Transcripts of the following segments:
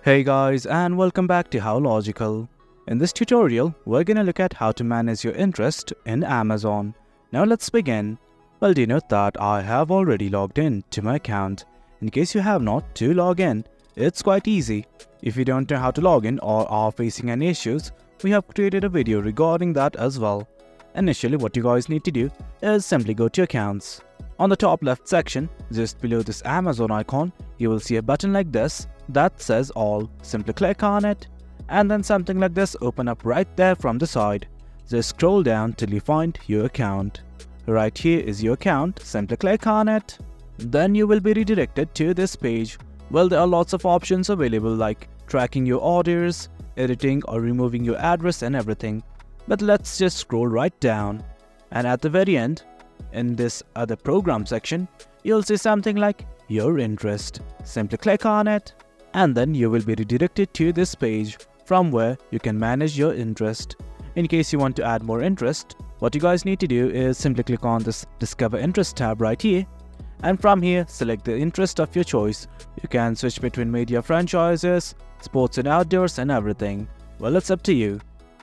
Hey guys, and welcome back to How Logical. In this tutorial, we're gonna look at how to manage your interest in Amazon. Now let's begin. Well, do note that I have already logged in to my account. In case you have not to log in, it's quite easy. If you don't know how to log in or are facing any issues, we have created a video regarding that as well. Initially, what you guys need to do is simply go to Accounts. On the top left section, just below this Amazon icon, you will see a button like this that says All. Simply click on it, and then something like this open up right there from the side. Just scroll down till you find your account. Right here is your account, simply click on it. Then you will be redirected to this page. Well, there are lots of options available like tracking your orders, editing or removing your address and everything. But let's just scroll right down, and at the very end, in this other program section, you'll see something like your interest. Simply click on it, and then you will be redirected to this page from where you can manage your interest. In case you want to add more interest, what you guys need to do is simply click on this Discover Interest tab right here, and from here select the interest of your choice. You can switch between media franchises, sports and outdoors and everything. Well, it's up to you.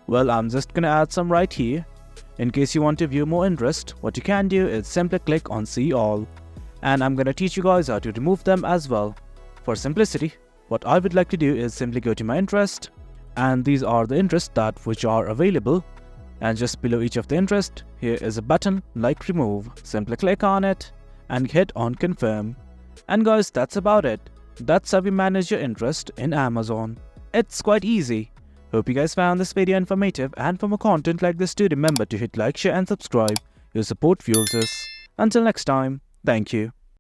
Well, I'm just gonna add some right here. In case you want to view more interest, what you can do is simply click on See All, and I'm gonna teach you guys how to remove them as well. For simplicity, what I would like to do is simply go to my interest, and these are the interests which are available, and just below each of the interest, here is a button like Remove. Simply click on it and hit on Confirm. And guys, that's about it. That's how we manage your interest in Amazon. It's quite easy. Hope you guys found this video informative, and for more content like this, do remember to hit like, share and subscribe. Your support fuels us. Until next time, thank you.